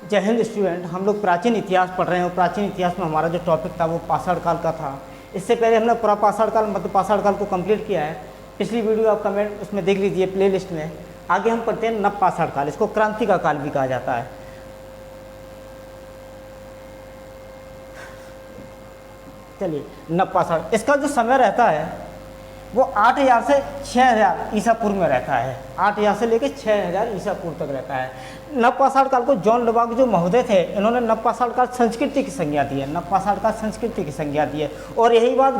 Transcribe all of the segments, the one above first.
जय हिंद स्टूडेंट। हम लोग प्राचीन इतिहास पढ़ रहे हैं और प्राचीन इतिहास में हमारा जो टॉपिक था वो पाषाण काल का था। इससे पहले हमने पूरा पाषाण काल मध्य पाषाण काल को कंप्लीट किया है। पिछली वीडियो आप कमेंट उसमें देख लीजिए प्लेलिस्ट में। आगे हम पढ़ते हैं नव पाषाण काल, इसको क्रांति का काल भी कहा जाता है। चलिए नव पाषाण, इसका जो समय रहता है वो 8000 से 6000 ईसा पूर्व में रहता है। 8000 से लेकर 6000 ईसा पूर्व तक रहता है। नव पाषाण काल को जॉन लुबाक जो महोदय थे, इन्होंने नव पाषाण काल संस्कृति की संज्ञा दी है। नव पाषाण काल संस्कृति की संज्ञा दी है। और यही बात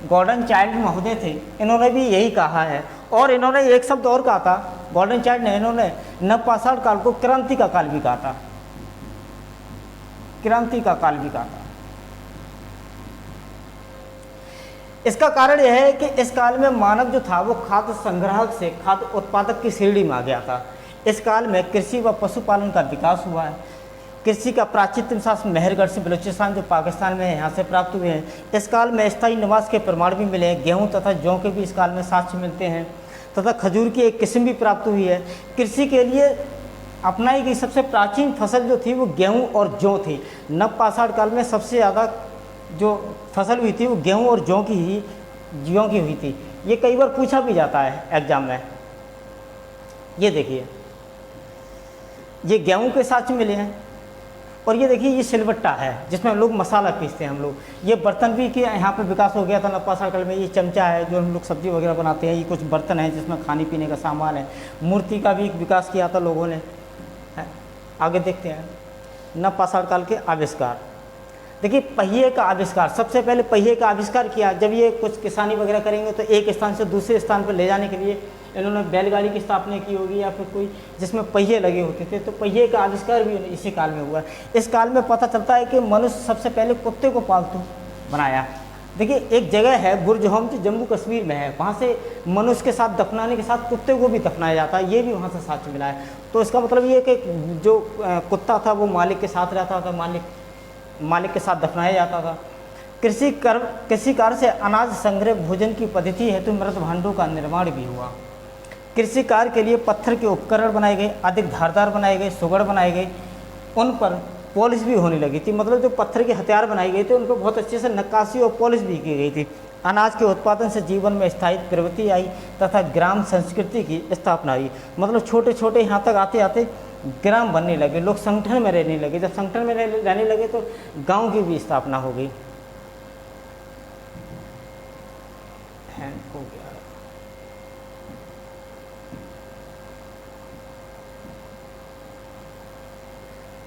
गॉर्डन चाइल्ड महोदय थे, इन्होंने भी यही कहा है। और इन्होंने एक शब्द और कहा था, गॉर्डन चाइल्ड ने, इन्होंने नव पाषाण काल को क्रांति का काल भी कहा था। क्रांति का काल भी कहा था। इसका कारण यह है कि इस काल में मानव जो था वो खाद्य संग्राहक से खाद्य उत्पादक की श्रेणी में आ गया था। इस काल में कृषि व पशुपालन का विकास हुआ है। कृषि का प्राचीनतम शास्त्र मेहरगढ़ से बलूचिस्तान जो पाकिस्तान में है, यहाँ से प्राप्त हुए हैं। इस काल में स्थायी निवास के प्रमाण भी मिले हैं। गेहूँ तथा जौ के भी इस काल में साक्ष्य मिलते हैं तथा खजूर की एक किस्म भी प्राप्त हुई है। कृषि के लिए अपनाई गई सबसे प्राचीन फसल जो थी वो गेहूँ और जौ थी। नव पाषाण काल में सबसे ज़्यादा जो फसल हुई थी वो गेहूं और जौ की हुई थी। ये कई बार पूछा भी जाता है एग्जाम में। ये देखिए, ये गेहूं के साथ मिले हैं। और ये देखिए, ये सिलबट्टा है जिसमें हम लोग मसाला पीसते हैं। हम लोग ये बर्तन भी कि यहाँ पे विकास हो गया था नव पाषाण काल में। ये चमचा है जो हम लोग सब्जी वगैरह बनाते हैं। ये कुछ बर्तन हैं जिसमें खाने पीने का सामान है। मूर्ति का भी विकास किया था लोगों ने। आगे देखते हैं नव पाषाण काल के आविष्कार। देखिए, पहिए का आविष्कार, सबसे पहले पहिए का आविष्कार किया। जब ये कुछ किसानी वगैरह करेंगे तो एक स्थान से दूसरे स्थान पर ले जाने के लिए इन्होंने बैलगाड़ी की स्थापना की होगी या फिर कोई जिसमें पहिए लगे होते थे। तो पहिए का आविष्कार भी इसी काल में हुआ। इस काल में पता चलता है कि मनुष्य सबसे पहले कुत्ते को पालतू बनाया। देखिए, एक जगह है बुर्जहोम जो जम्मू कश्मीर में है, वहाँ से मनुष्य के साथ दफनाने के साथ कुत्ते को भी दफनाया जाता है। ये भी वहाँ से साक्ष्य मिला है। तो इसका मतलब ये कि जो कुत्ता था वो मालिक के साथ रहता था, मालिक के साथ दफनाया जाता था। कृषि कार्य से अनाज संग्रह भोजन की पद्धति हेतु मृत भांडों का निर्माण भी हुआ। कृषि कार्य के लिए पत्थर के उपकरण बनाए गए, अधिक धारदार बनाए गए, सुगड़ बनाए गए। उन पर पॉलिश भी होने लगी थी। मतलब जो पत्थर के हथियार बनाए गए थे उन पर बहुत अच्छे से नक्काशी और पॉलिश भी की गई थी। अनाज के उत्पादन से जीवन में स्थायी प्रवृत्ति आई तथा ग्राम संस्कृति की स्थापना हुई। मतलब छोटे छोटे यहाँ तक आते आते ग्राम बनने लगे, लोग संगठन में रहने लगे। जब संगठन में रहने लगे तो गांव की भी स्थापना हो गई।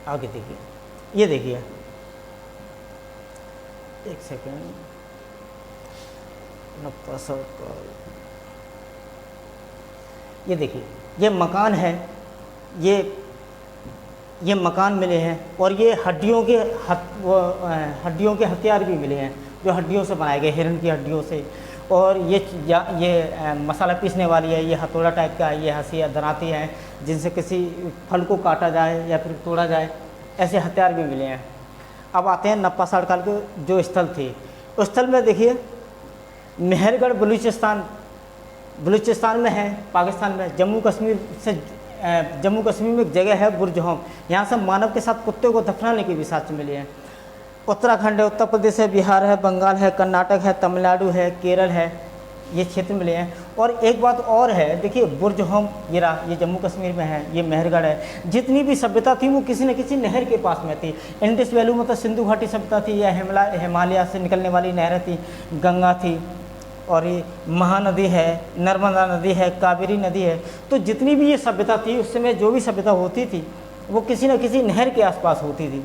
आगे देखिए, ये देखिए, एक सेकेंड, ये देखिए, ये मकान है, ये मकान मिले हैं। और ये हड्डियों के हथियार भी मिले हैं जो हड्डियों से बनाए गए, हिरण की हड्डियों से। और ये मसाला पीसने वाली है, ये हथौड़ा टाइप का है, ये हंसिया दराती है जिनसे किसी फल को काटा जाए या फिर तोड़ा जाए, ऐसे हथियार भी मिले हैं। अब आते हैं नव पाषाण काल के जो स्थल थे। उस स्थल में देखिए, मेहरगढ़ बलूचिस्तान में है, पाकिस्तान में। जम्मू कश्मीर में एक जगह है बुर्जहोम, यहाँ से मानव के साथ कुत्ते को दफनाने के भी साक्ष्य मिले हैं। उत्तराखंड है, उत्तर प्रदेश है, बिहार है, बंगाल है, कर्नाटक है, तमिलनाडु है, केरल है, ये क्षेत्र मिले हैं। और एक बात और है, देखिए बुर्जहोम ये जम्मू कश्मीर में है, ये मेहरगढ़ है। जितनी भी सभ्यता थी वो किसी न किसी नहर के पास में थी। इंडस वैली में तो सिंधु घाटी सभ्यता थी, या हिमालय से निकलने वाली नहर थी, गंगा थी, और ये महानदी है, नर्मदा नदी है, कावेरी नदी है। तो जितनी भी ये सभ्यता थी उस समय जो भी सभ्यता होती थी वो किसी न किसी नहर के आसपास होती थी।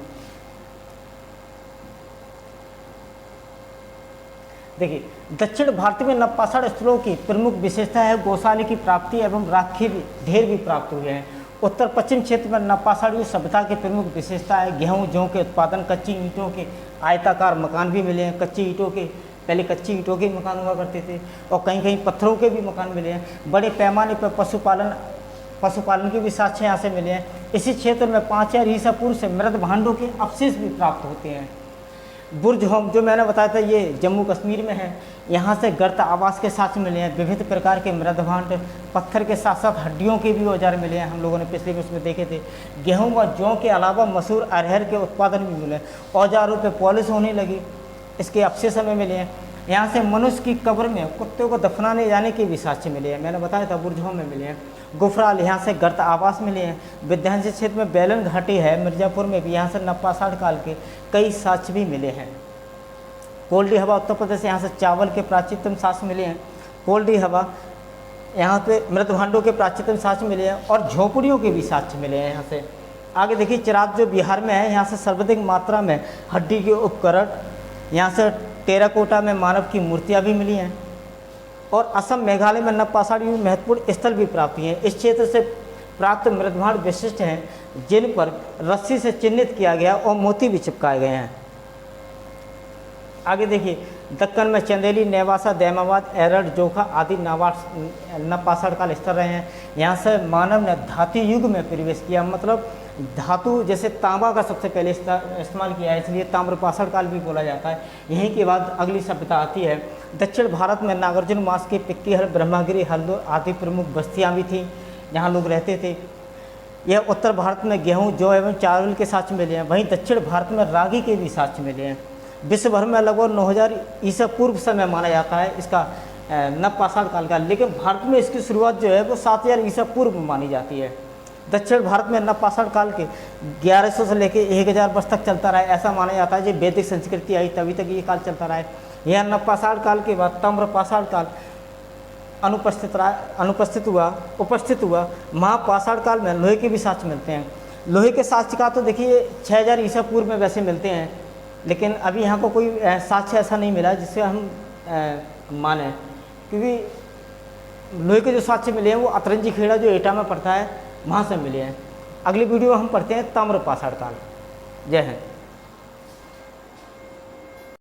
देखिए, दक्षिण भारत में नव पाषाण स्थलों की प्रमुख विशेषता है गौशाले की प्राप्ति एवं राख के ढेर भी प्राप्त हुए हैं। उत्तर पश्चिम क्षेत्र में नव पाषाण सभ्यता की प्रमुख विशेषता है गेहूँ जौ के उत्पादन, कच्ची ईंटों के आयताकार मकान भी मिले हैं। कच्ची ईंटों के, पहले कच्ची ईंटों के मकान हुआ करते थे, और कहीं कहीं पत्थरों के भी मकान मिले हैं। बड़े पैमाने पर पशुपालन के भी साक्ष्य यहाँ से मिले हैं। इसी क्षेत्र में 5000 ईसा पूर्व से मृत भांडों के अवशेष भी प्राप्त होते हैं। बुर्ज होम जो मैंने बताया था ये जम्मू कश्मीर में है। यहाँ से गर्त आवास के साथ मिले हैं, विविध प्रकार के मृदभांड, पत्थर के साथ साथ हड्डियों के भी औजार मिले हैं, हम लोगों ने पिछले उसमें देखे थे। गेहूं व जौ के अलावा मसूर अरहर के उत्पादन भी मिले, औजारों पे पॉलिश होने लगी, इसके अवशेष हमें मिले हैं। यहाँ से मनुष्य की कब्र में कुत्ते को दफनाने जाने के भी साक्ष्य मिले हैं, मैंने बताया था बुर्ज होम में मिले हैं। गुफराल यहाँ से गर्त आवास मिले हैं। विध्यांचल क्षेत्र में बेलन घाटी है, मिर्ज़ापुर में भी, यहाँ से नप्पासाढ़ काल के कई साक्ष्य भी मिले हैं। कोल्डी हवा उत्तर प्रदेश, यहाँ से चावल के प्राचीनतम साक्ष्य मिले हैं। कोल्डी हवा यहाँ पे मृदभांडों के प्राचीनतम साक्ष्य मिले हैं और झोपड़ियों के भी साक्ष्य मिले हैं। यहाँ से आगे देखिए चिराग जो बिहार में है, यहाँ से सर्वाधिक मात्रा में हड्डी के उपकरण, यहाँ से टेराकोटा में मानव की मूर्तियाँ भी मिली हैं। और असम मेघालय में नवपाषाण युग महत्वपूर्ण स्थल भी प्राप्त हुए हैं। इस क्षेत्र से प्राप्त मृदभांड विशिष्ट हैं, जिन पर रस्सी से चिन्हित किया गया और मोती भी चिपकाए गए हैं। आगे देखिए दक्कन में चंदेली, नेवासा, दैमाबाद, एरड़, जोखा आदि नवपाषाण काल स्तर रहे हैं। यहाँ से मानव ने धातु युग में प्रवेश किया, मतलब धातु जैसे तांबा का सबसे पहले इस्तेमाल किया है, इसलिए ताम्रपाषाण काल भी बोला जाता है। यहीं के बाद अगली सभ्यता आती है। दक्षिण भारत में नागार्जुन, मास्की, पिक्कीहर, ब्रह्मगिरी, हल्दोर आदि प्रमुख बस्तियाँ भी थीं जहाँ लोग रहते थे। यह उत्तर भारत में गेहूँ, जौ एवं चावल के साक्ष्य मिले हैं। वहीं दक्षिण भारत में रागी के भी साक्ष्य मिले हैं। विश्व भर में लगभग 9000 ईसा पूर्व समय माना जाता है इसका नवपाषाण काल का, लेकिन भारत में इसकी शुरुआत जो है वो 7000 ईसा पूर्व मानी जाती है। दक्षिण भारत में नवपाषाण काल के 1100 से लेकर 1000 वर्ष तक चलता रहा है, ऐसा माना जाता है। जब वैदिक संस्कृति आई तभी तक ये काल चलता रहा है। यह नवपाषाण काल के बाद ताम्रपाषाण काल उपस्थित हुआ। महापाषाण काल में लोहे के भी साक्ष्य मिलते हैं। लोहे के साक्ष्य का तो देखिए 6000 ईसा पूर्व में वैसे मिलते हैं, लेकिन अभी यहाँ को कोई साक्ष्य ऐसा नहीं मिला जिससे हम माने, क्योंकि लोहे के जो साक्ष्य मिले हैं वो अतरंजी खेड़ा जो एटा में पड़ता है वहाँ से मिले हैं। अगली वीडियो हम पढ़ते हैं ताम्रपाषाण काल। जय हिंद।